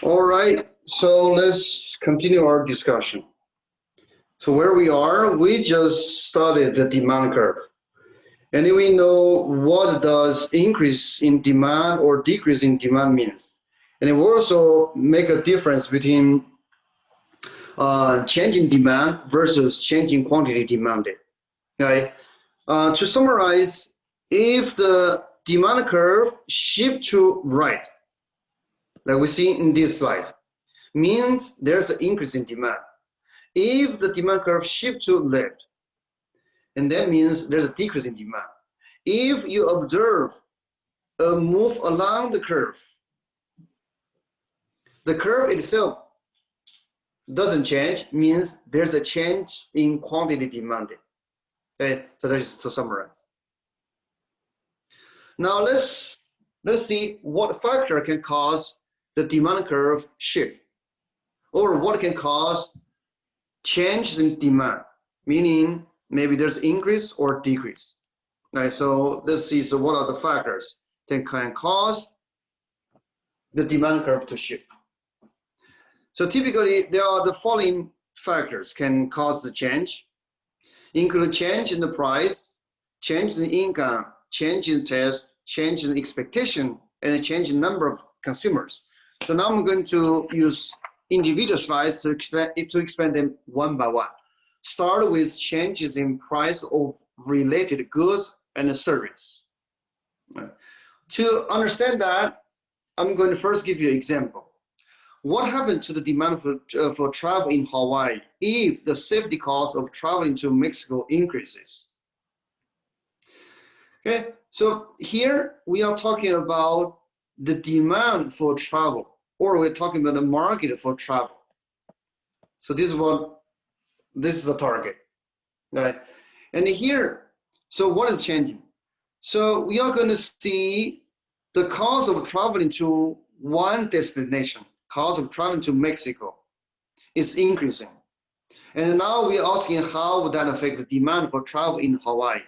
All right, so let's continue our discussion. So where we are, we just studied the demand curve. And we know what does increase in demand or decrease in demand means. And it will also make a difference between changing demand versus changing quantity demanded. Okay. To summarize, if the demand curve shift to right, like we see in this slide, means there's an increase in demand. If the demand curve shift to left, and that means there's a decrease in demand. If you observe a move along the curve itself doesn't change, means there's a change in quantity demanded. Okay, so that is to summarize. Now let's see what factor can cause the demand curve shift, or what can cause change in demand, meaning maybe there's increase or decrease. Right, so let's see, so what are the factors that can cause the demand curve to shift? So typically there are the following factors can cause the change, include change in the price, change in income, change in taste, change in expectation, and a change in number of consumers. So now I'm going to use individual slides to explain them one by one. Start with changes in price of related goods and service. To understand that, I'm going to first give you an example. What happened to the demand for travel in Hawaii if the safety cost of traveling to Mexico increases? Okay, so here we are talking about the demand for travel, or we're talking about the market for travel. So this is the target, right? And here, so what is changing? So we are going to see the cost of traveling to one destination, cost of traveling to Mexico, is increasing. And now we're asking how would that affect the demand for travel in Hawaii?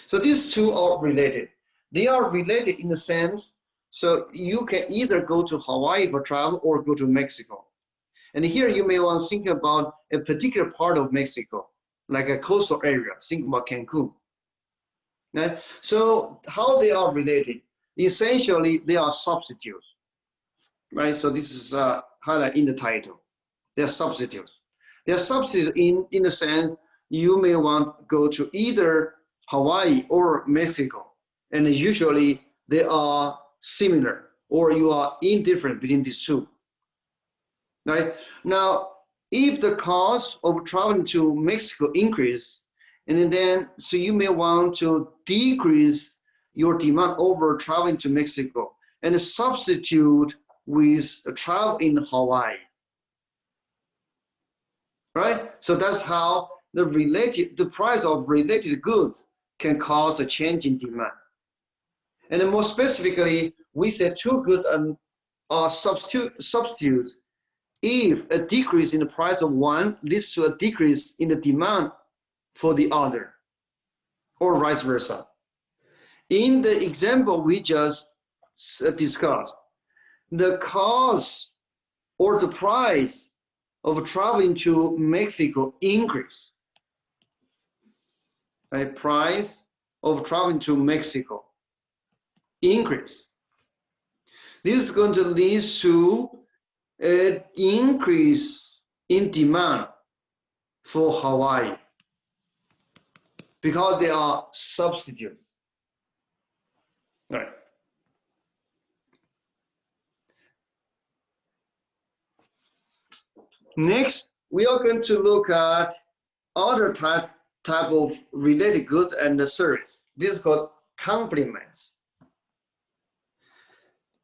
So these two are related. They are related in the sense, so you can either go to Hawaii for travel or go to Mexico. And here you may want to think about a particular part of Mexico, like a coastal area, think about Cancun. Right? So how they are related? Essentially, they are substitutes, right? So this is highlighted in the title. They are substitutes. They are substitutes in the sense you may want to go to either Hawaii or Mexico, and usually they are similar, or you are indifferent between these two. Right? Now, if the cost of traveling to Mexico increase, and then so you may want to decrease your demand over traveling to Mexico and substitute with travel in Hawaii. Right? So that's how the price of related goods can cause a change in demand. And then more specifically, we say two goods are substitute if a decrease in the price of one leads to a decrease in the demand for the other, or vice versa. In the example we just discussed, the cost or the price of traveling to Mexico increase. A price of traveling to Mexico increase. This is going to lead to an increase in demand for Hawaii because they are substitutes. Right. Next, we are going to look at other type of related goods and the service. This is called complements.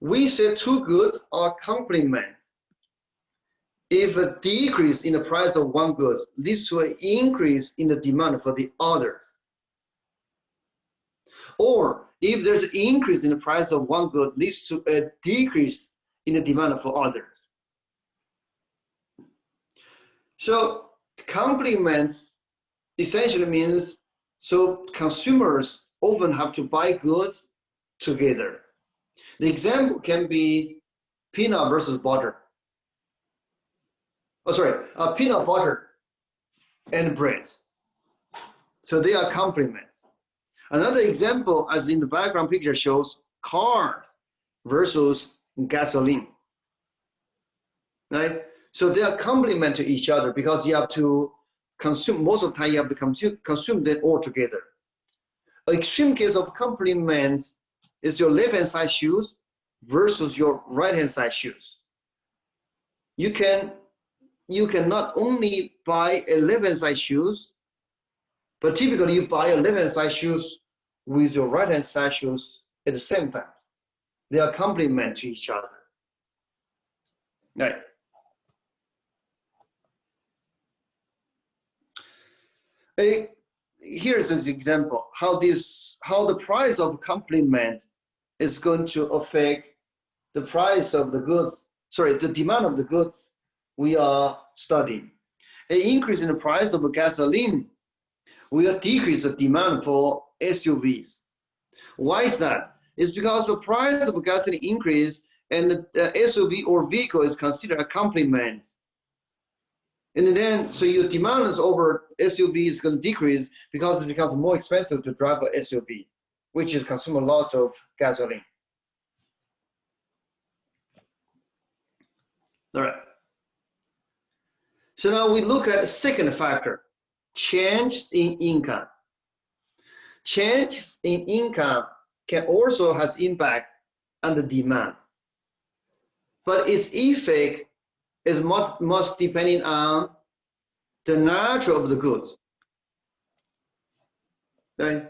We say two goods are complements if a decrease in the price of one good leads to an increase in the demand for the other, or if there's an increase in the price of one good leads to a decrease in the demand for others. So complements essentially means, so consumers often have to buy goods together. The example can be peanut versus butter. Oh, sorry, peanut butter and bread. So they are complements. Another example, as in the background picture, shows car versus gasoline. Right? So they are complement to each other because you have to consume, most of the time you have to consume them all together. An extreme case of complements is your left-hand side shoes versus your right-hand side shoes. You can not only buy a left-hand side shoes, but typically you buy a left-hand side shoes with your right-hand side shoes at the same time. They are complement to each other. Right. Here's an example how the price of complement is going to affect the price of the goods, sorry, the demand of the goods we are studying. An increase in the price of gasoline will decrease the demand for SUVs. Why is that? It's because the price of gasoline increase and the SUV or vehicle is considered a complement. And then, so your demand is over SUV is going to decrease because it becomes more expensive to drive an SUV, which is consuming lots of gasoline. All right. So now we look at the second factor, change in income. Change in income can also has impact on the demand, but its effect is much depending on the nature of the goods. Okay?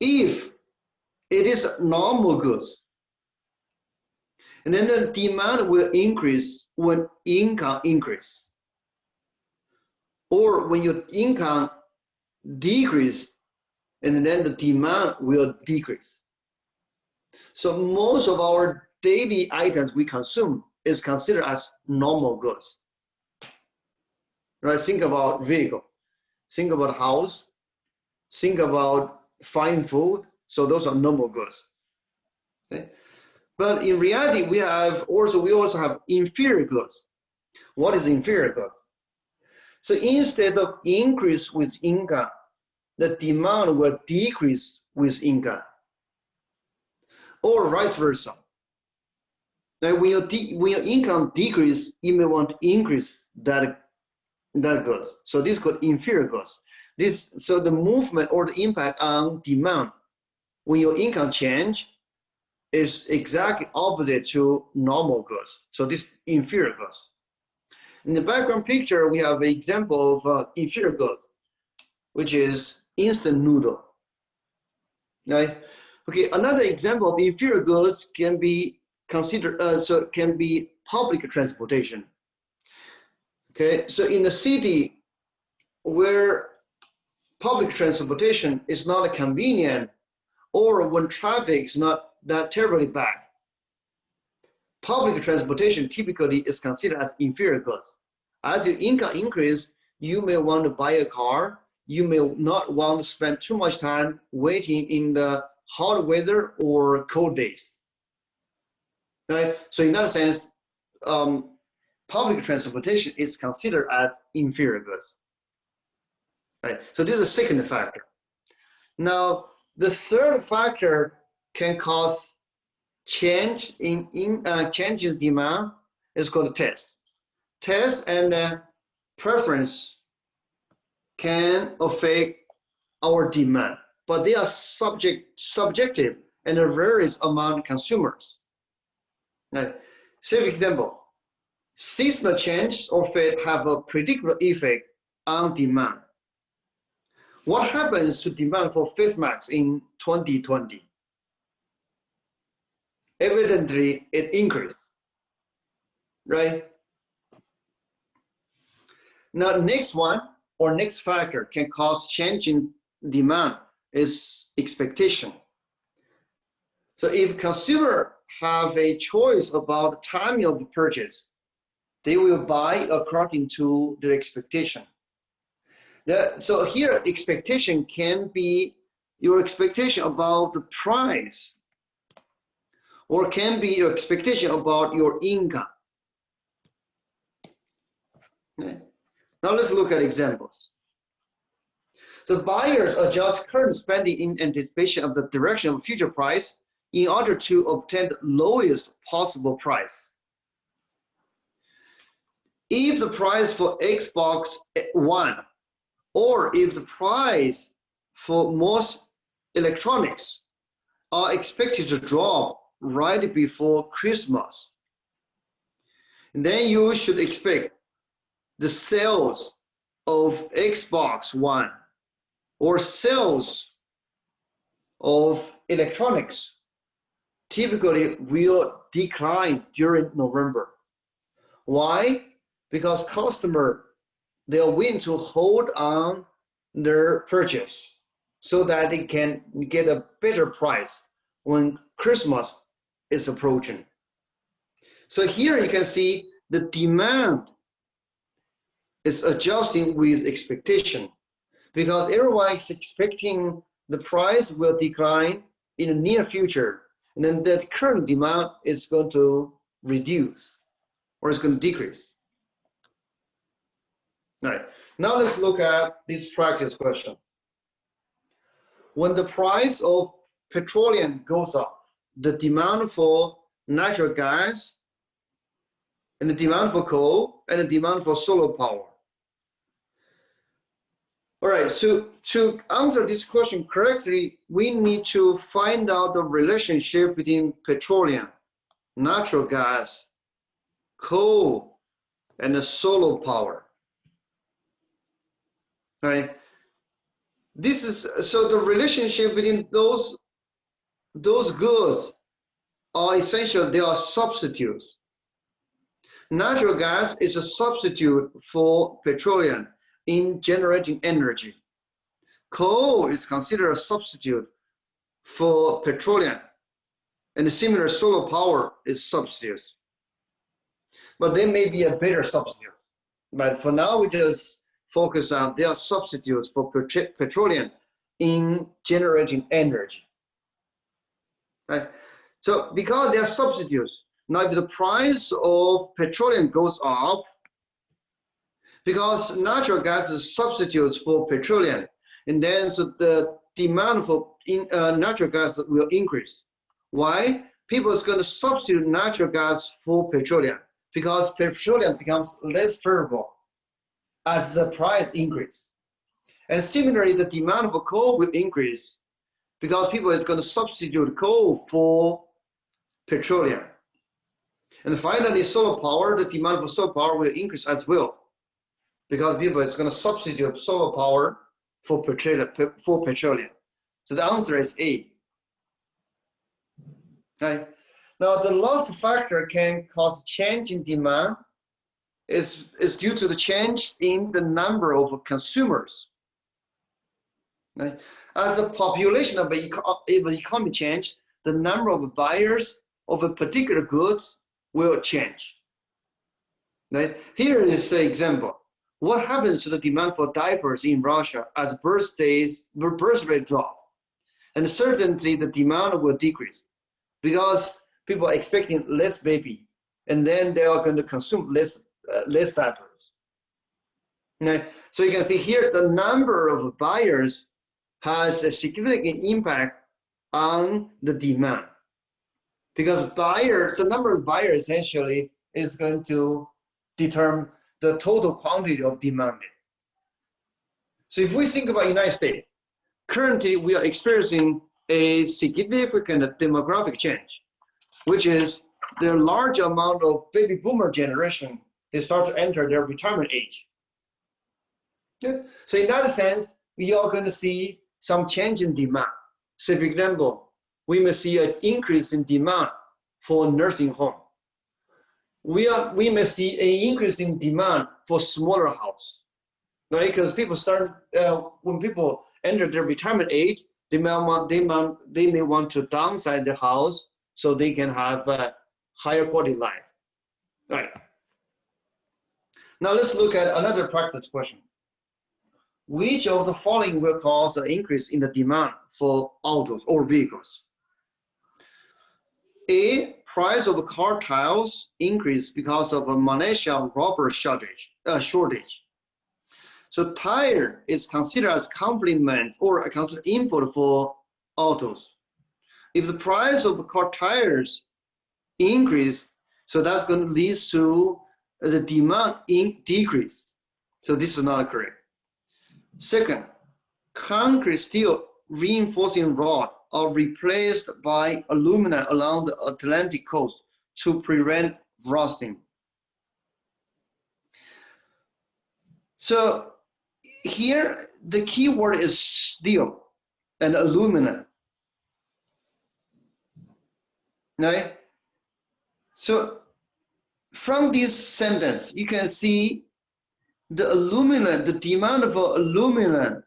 If it is normal goods, and then the demand will increase when income increase, or when your income decrease, and then the demand will decrease. So most of our daily items we consume is considered as normal goods. Right? Think about vehicle, think about house, think about fine food. So those are normal goods. Okay? But in reality, we also have inferior goods. What is inferior good? So instead of increase with income, the demand will decrease with income, or vice versa. Now, when your income decrease, you may want to increase that goods. So this is called inferior goods. So the movement or the impact on demand when your income change is exactly opposite to normal goods. So this inferior goods. In the background picture, we have an example of inferior goods, which is instant noodle. Right? Okay, another example of inferior goods can be considered, can be public transportation. Okay, so in the city where public transportation is not convenient, or when traffic is not that terribly bad, public transportation typically is considered as inferior goods. As your income increase, you may want to buy a car. You may not want to spend too much time waiting in the hot weather or cold days. Right? So in that sense, public transportation is considered as inferior goods. Right? So this is the second factor. Now, the third factor can cause changes demand is called taste. Taste and preference can affect our demand, but they are subjective and varies among consumers. Right? Say, for example, seasonal change or fate have a predictable effect on demand. What happens to demand for face masks in 2020? Evidently, it increased, right? Now, next one or next factor can cause change in demand is expectation. So if consumer have a choice about the timing of the purchase, they will buy according to their expectation. So here, expectation can be your expectation about the price or can be your expectation about your income. Okay. Now let's look at examples. So buyers adjust current spending in anticipation of the direction of future price in order to obtain the lowest possible price. If the price for Xbox One, or if the price for most electronics are expected to drop right before Christmas, then you should expect the sales of Xbox One or sales of electronics typically will decline during November. Why? Because customers, they are willing to hold on their purchase so that they can get a better price when Christmas is approaching. So here you can see the demand is adjusting with expectation, because everyone is expecting the price will decline in the near future, and then the current demand is going to reduce or it's going to decrease. All right, now let's look at this practice question. When the price of petroleum goes up, the demand for natural gas and the demand for coal and the demand for solar power. All right, so to answer this question correctly, we need to find out the relationship between petroleum, natural gas, coal, and the solar power. Right? This is so the relationship between those goods are essential. They are substitutes. Natural gas is a substitute for petroleum in generating energy. Coal is considered a substitute for petroleum, and similar solar power is substitutes. But they may be a better substitute. But for now, we just focus on they are substitutes for petroleum in generating energy. Right? So because they are substitutes, now if the price of petroleum goes up, because natural gas is substitutes for petroleum, and then so the demand for natural gas will increase. Why? People is going to substitute natural gas for petroleum because petroleum becomes less favorable as the price increase. And similarly, the demand for coal will increase because people is going to substitute coal for petroleum. And finally, solar power, the demand for solar power will increase as well, because people is going to substitute solar power for petroleum. So the answer is A. Okay. Now the last factor can cause change in demand is due to the change in the number of consumers. Okay. As the population of the economy change, the number of buyers of a particular goods will change. Right? Here is an example. What happens to the demand for diapers in Russia as birth rate drop? And certainly the demand will decrease because people are expecting less baby, and then they are going to consume less diapers. Okay? So you can see here the number of buyers has a significant impact on the demand, because the number of buyers essentially is going to determine the total quantity of demand. So if we think about the United States, currently we are experiencing a significant demographic change, which is the large amount of baby boomer generation, they start to enter their retirement age. Okay? So in that sense, we are going to see some change in demand. So for example, we may see an increase in demand for nursing home. We may see an increase in demand for smaller house, right? Because people when people enter their retirement age, they may want to downsize their house so they can have a higher quality life, right? Now let's look at another practice question. Which of the following will cause an increase in the demand for autos or vehicles? A, price of car tires increase because of a magnesia rubber shortage. So tire is considered as complement or considered input for autos. If the price of car tires increase, so that's going to lead to the demand decrease. So this is not correct. Second, concrete steel reinforcing rod are replaced by aluminum along the Atlantic coast to prevent rusting. So here the key word is steel and aluminum. Right? So from this sentence, you can see the aluminum, the demand for aluminum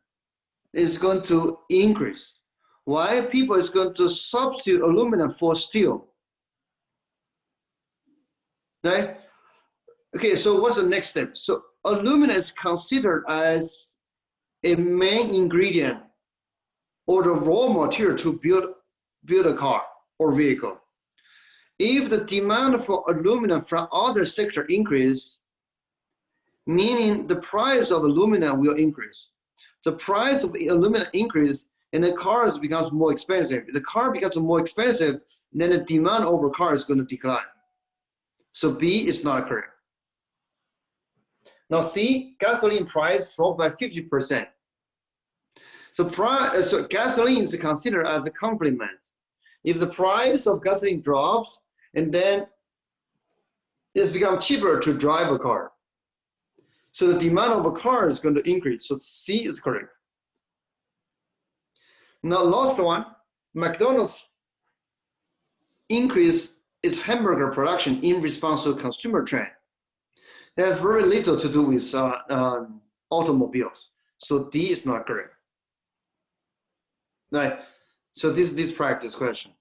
is going to increase. Why? People is going to substitute aluminum for steel. Right? Okay, so what's the next step? So aluminum is considered as a main ingredient or the raw material to build a car or vehicle. If the demand for aluminum from other sectors increase, meaning the price of aluminum will increase. The price of aluminum increase and the cars becomes more expensive. If the car becomes more expensive, then the demand over car is going to decline. So B is not correct. Now C, gasoline price dropped by 50%. So gasoline is considered as a complement. If the price of gasoline drops, and then it's become cheaper to drive a car. So the demand of a car is going to increase. So C is correct. Now last one, McDonald's increased its hamburger production in response to consumer trend. It has very little to do with automobiles. So D is not correct. Right. So this practice question.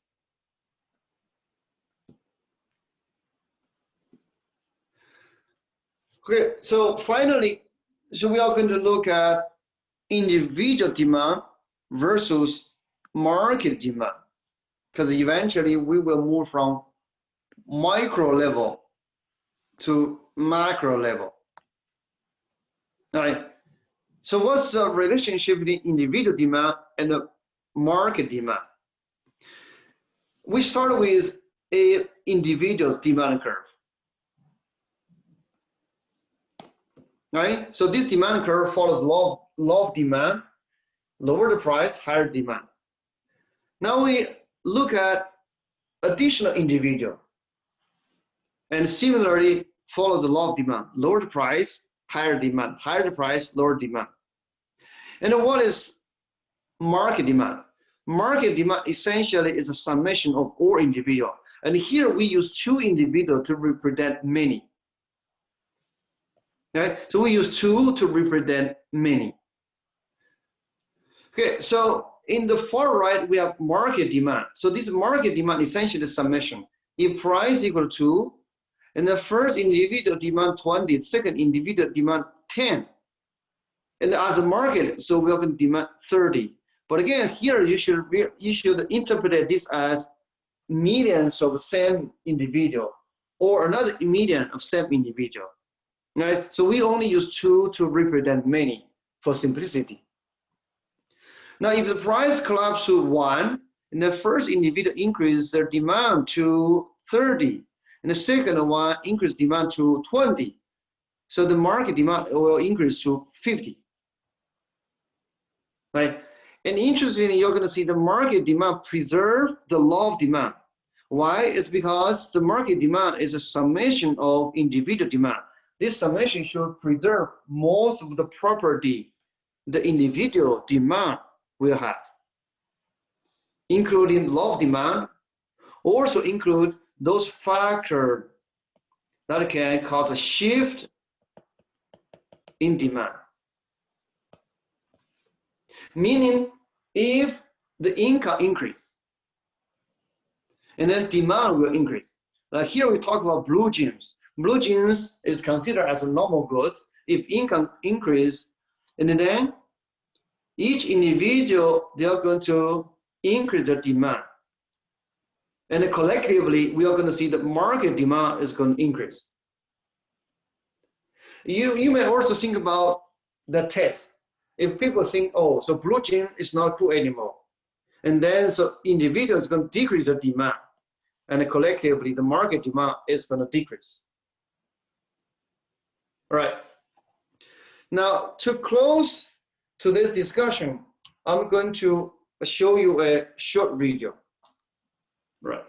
Okay, so finally, so we are going to look at individual demand versus market demand, because eventually we will move from micro level to macro level. All right. So what's the relationship between individual demand and the market demand? We start with a individual's demand curve. Right? So this demand curve follows law of demand, lower the price, higher demand. Now we look at additional individual and similarly follow the law of demand, lower the price, higher demand, higher the price, lower demand. And then what is market demand? Market demand essentially is a summation of all individuals. And here we use two individuals to represent many. Okay, so we use two to represent many. Okay, so in the far right, we have market demand. So this market demand essentially is summation. If price equal to, and the first individual demand 20, second individual demand 10. And as a market, so we are going to demand 30. But again, here you should interpret this as millions of same individual or another million of same individual. Right? So we only use two to represent many for simplicity. Now, if the price collapses to 1, and the first individual increases their demand to 30, and the second one increases demand to 20, so the market demand will increase to 50. Right? And interestingly, you're going to see the market demand preserve the law of demand. Why? It's because the market demand is a summation of individual demand. This summation should preserve most of the property the individual demand will have, including law of demand, also include those factors that can cause a shift in demand. Meaning, if the income increase, and then demand will increase. Like here we talk about blue jeans. Blue jeans is considered as a normal goods. If income increase, and then each individual, they are going to increase their demand. And collectively, we are going to see that market demand is going to increase. You may also think about the test. If people think, oh, so blue jean is not cool anymore, and then so individuals going to decrease the demand, and collectively the market demand is going to decrease. All right. Now, to close to this discussion, I'm going to show you a short video. Right.